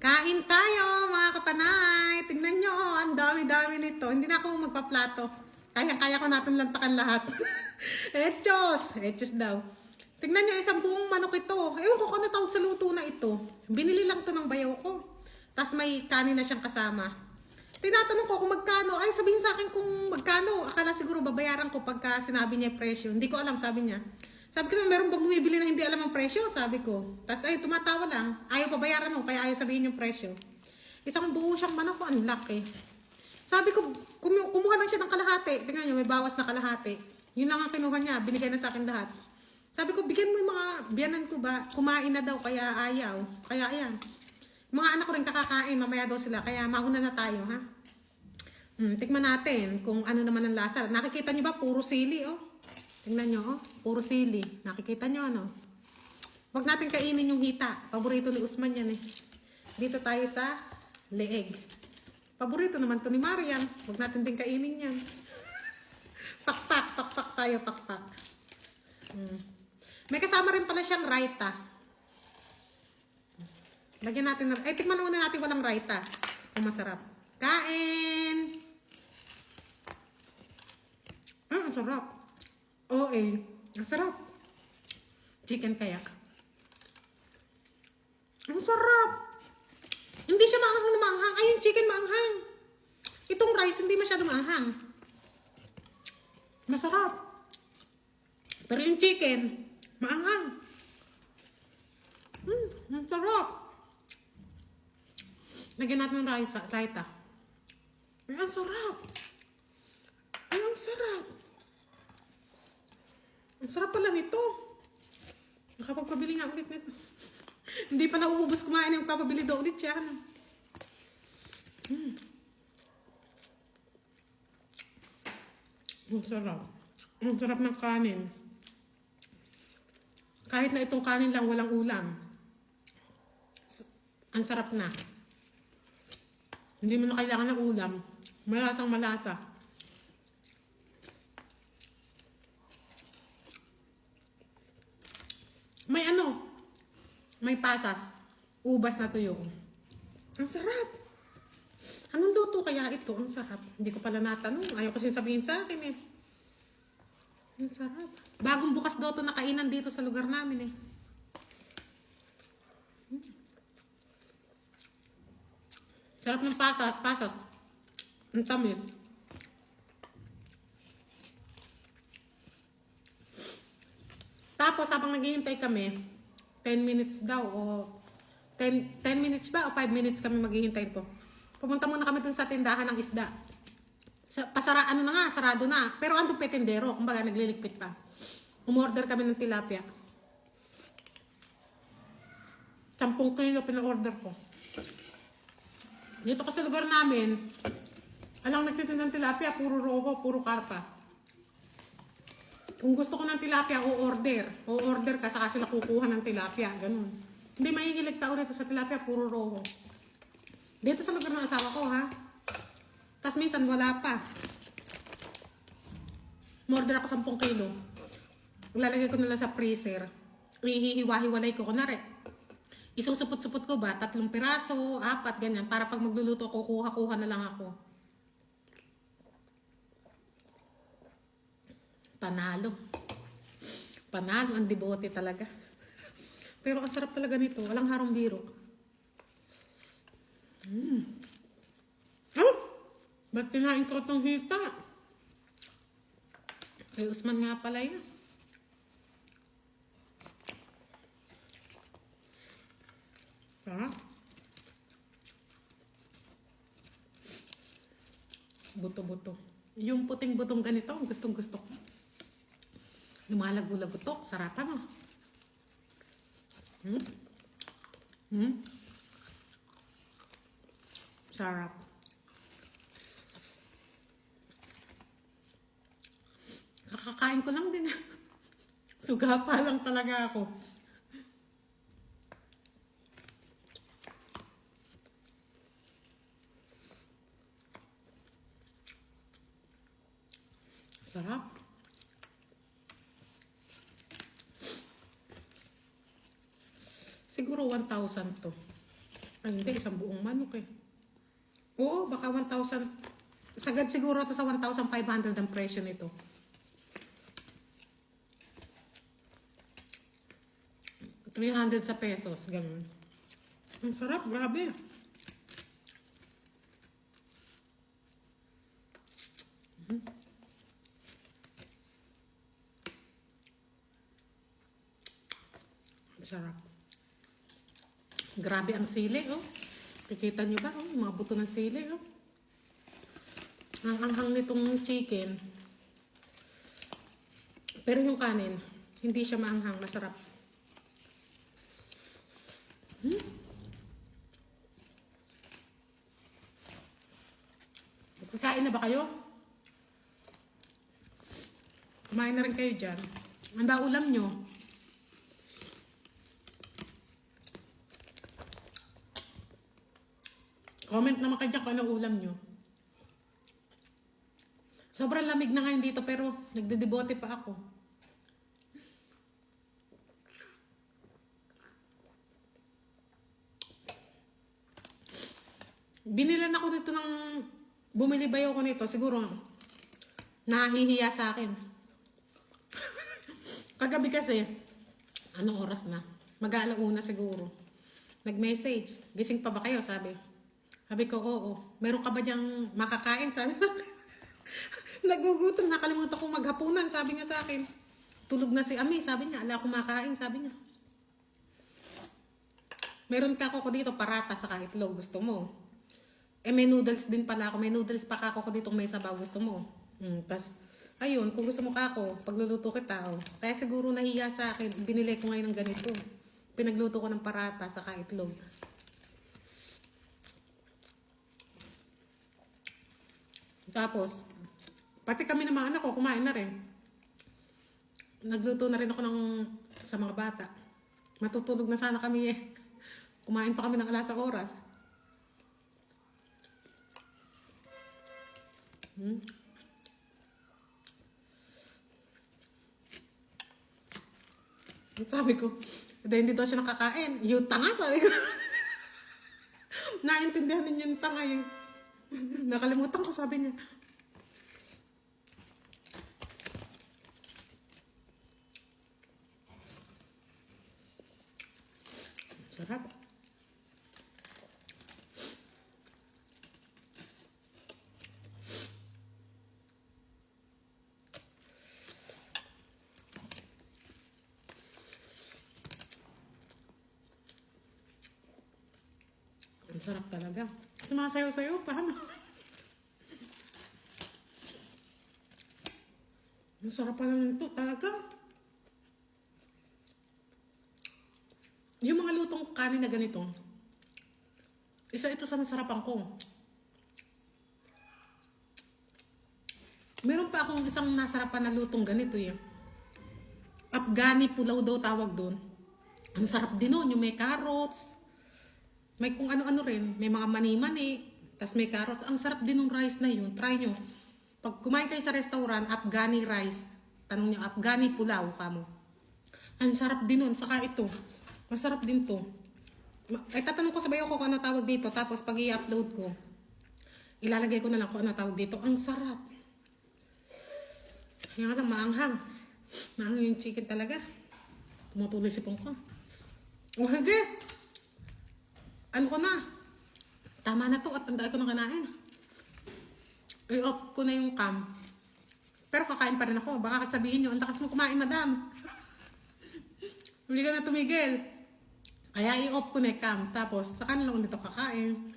Kain tayo, mga kapanay. Tingnan nyo, oh, ang dami-dami nito. Hindi na ako magpaplato. Kaya ko natin lantakan lahat. Echos daw. Tingnan nyo, isang buong manok ito. Ewan ko kung ano tawag sa luto na ito. Binili lang to ng bayaw ko. Tapos may kanin na siyang kasama. Tinatanong ko kung magkano. Ay, sabihin sa akin kung magkano. Akala siguro babayaran ko pagka sinabi niya presyo. Hindi ko alam, sabi niya. Sabi ko, meron bang bumibili na hindi alam ang presyo? Sabi ko. Tapos ay, tumatawa lang. Ayaw pabayaran mo, kaya ayaw sabihin yung presyo. Isang buo siyang manok ko, ang laki. Sabi ko, kumuha lang siya ng kalahati. Tingnan niyo, may bawas na kalahati. Yun lang ang kinuha niya, binigay na sa akin lahat. Sabi ko, bigyan mo yung mga biyanan ko ba? Kumain na daw, kaya ayaw. Kaya ayan. Mga anak ko rin kakakain, mamaya daw sila. Kaya mauna na tayo, ha? Tikman natin kung ano naman ang lasa. Nakikita niyo ba, puro sili, oh. Tingnan nyo, oh. Puro sili. Nakikita nyo, ano? Huwag natin kainin yung hita. Paborito ni Usman yan, eh. Dito tayo sa leeg. Paborito naman to ni Marian. Huwag natin din kainin yan. Pakpak tayo, pakpak. May kasama rin pala siyang raita. Lagyan natin na... Ay, tikman muna natin walang raita. Kung masarap. Kain! Ang sarap. Oo eh. Ang sarap. Chicken kaya. Ang sarap. Hindi siya maanghang na maanghang. Ay, yung chicken maanghang. Itong rice hindi masyado maanghang. Masarap. Pero yung chicken, maanghang. Ang sarap. Lagyan natin ng raita. Ay, ang sarap. Ay, ang sarap. Ang sarap pala nito. Nakapagpabili nga ulit nito. Hindi pa nauubos kumain yung kapabili daw ulit siya. Ang sarap. Ang sarap ng kanin. Kahit na itong kanin lang, walang ulam. Ang sarap na. Hindi mo na kailangan ng ulam. Malasang malasa. May ano, may pasas, ubas na tuyo. Ang sarap. Anong luto kaya ito? Ang sarap. Hindi ko pala natanong. Ayaw kasi sabihin sa akin eh. Ang sarap. Bagong bukas daw ito na kainan dito sa lugar namin eh. Sarap ng pasas. Ang tamis. Tapos, habang naghihintay kami, 10 minutes daw, o 10 minutes ba, o 5 minutes kami maghihintay po. Pumunta muna kami dun sa tindahan ng isda. Ano na nga, sarado na. Pero andun petendero, kumbaga nagliligpit pa. Umorder kami ng tilapia. 10 kilo pina-order ko. Dito kasi lugar namin, alang nagtitinda ng tilapia, puro roho, puro karpa. Kung gusto ko ng tilapia, o-order ka, saka sila kukuha ng tilapia. Ganun. Hindi mahihilig tao dito sa tilapia, puro roho. Dito sa lugar ng asawa ko, ha? Tapos minsan wala pa. Order ako 10 kilo. Lalagay ko na lang sa freezer. Ihihiwa-hiwalay ko. Kunwari, isusupot-supot ko ba? 3 piraso, 4, ganyan. Para pag magluluto, kukuha-kuha na lang ako. Panalo. Panalo ang debote talaga. Pero ang sarap talaga nito. Walang harong biro. Oh! Ba't kinain ko itong hita? Kay Usman nga pala yun. Sarap. Buto-buto. Yung puting butong ganito, gustong-gusto ko. Lumalago-lagutok, sarapan oh. Sarap. Kakakain ko lang din. Suga pa lang talaga ako. Sarap. Siguro 1,000 to. Ay, hindi. Isang buong manok eh. Oo, baka 1,000. Sagad siguro to sa 1,500 ang presyo nito. $300 sa pesos. Ganun. Ang sarap. Grabe. Sarap. Grabe ang sili, oh. Kikita nyo ba, oh? Mga buto ng sili, oh. Ang anghang nitong chicken. Pero yung kanin, hindi siya maanghang. Masarap. Kakain na ba kayo? Kumain na rin kayo dyan. Ano ba ulam nyo? Comment naman kayo dyan kung anong ulam nyo. Sobrang lamig na ngayon dito pero nagdedebote pa ako. Binilan ako dito ng... Bumili ba ako nito? Siguro nahihiya sa akin. Kagabi kasi, anong oras na? Mag-aalauna siguro. Nag-message. Gising pa ba kayo? Sabi ko, oo. Meron ka ba diyang makakain? Sabi ko, nagugutom. Nakalimutan kong maghapunan. Sabi niya sa akin. Tulog na si Ami. Sabi niya, ala akong makain. Sabi niya. Meron ka ako dito, parata sa itlog. Gusto mo? Eh, may noodles din pala ako. May noodles pa ako dito may sabaw. Gusto mo? Tapos, ayun, kung gusto mo ka ako, pagluluto kita. Oh. Kaya siguro nahiya sa akin. Binili ko ngayon ng ganito. Pinagluto ko ng parata sa itlog. Tapos, pati kami ng mga anak ko, kumain na rin. Nagluto na rin ako sa mga bata. Matutulog na sana kami eh. Kumain pa kami ng alas sa oras. Sabi ko, hindi daw siya nakakain. Yung tanga, sabi ko. Naintindihan ninyo yung tanga yung... Nakalimutan ko, sabi niya. Sarap. Ang sarap talaga. Sumasayaw-sayaw pa. Ang sarap pala nito talaga. Yung mga lutong kanin na ganito, isa ito sa nasarapan ko. Meron pa akong isang nasarapan na lutong ganito eh. Afghani pulaw daw tawag doon. Ang sarap din nun. Yung may carrots, may kung ano-ano rin. May mga mani-mani, tas may carrots. Ang sarap din ng rice na yun. Try nyo. Pag kumain kayo sa restaurant, Afghani rice. Tanong nyo, Afghani pulaw kamo. Ang sarap din nun. Saka ito. Masarap din to. Ay, tatanong ko sa bayo ko kung ano tawag dito. Tapos pag i-upload ko, ilalagay ko na lang kung ano tawag dito. Ang sarap. Kaya nga lang, maanghang. Maanghang yung chicken talaga. Tumutuloy si Pongko. O, hindi. Ano ko na? Tama na to at tandaan ko na kanain. I-off ko na yung cam. Pero kakain pa rin ako. Baka sabihin nyo, ang lakas mo kumain, madam. Hindi ka na tumigil. Kaya i-off ko na yung cam. Tapos, saka na lang ulit ako kakain.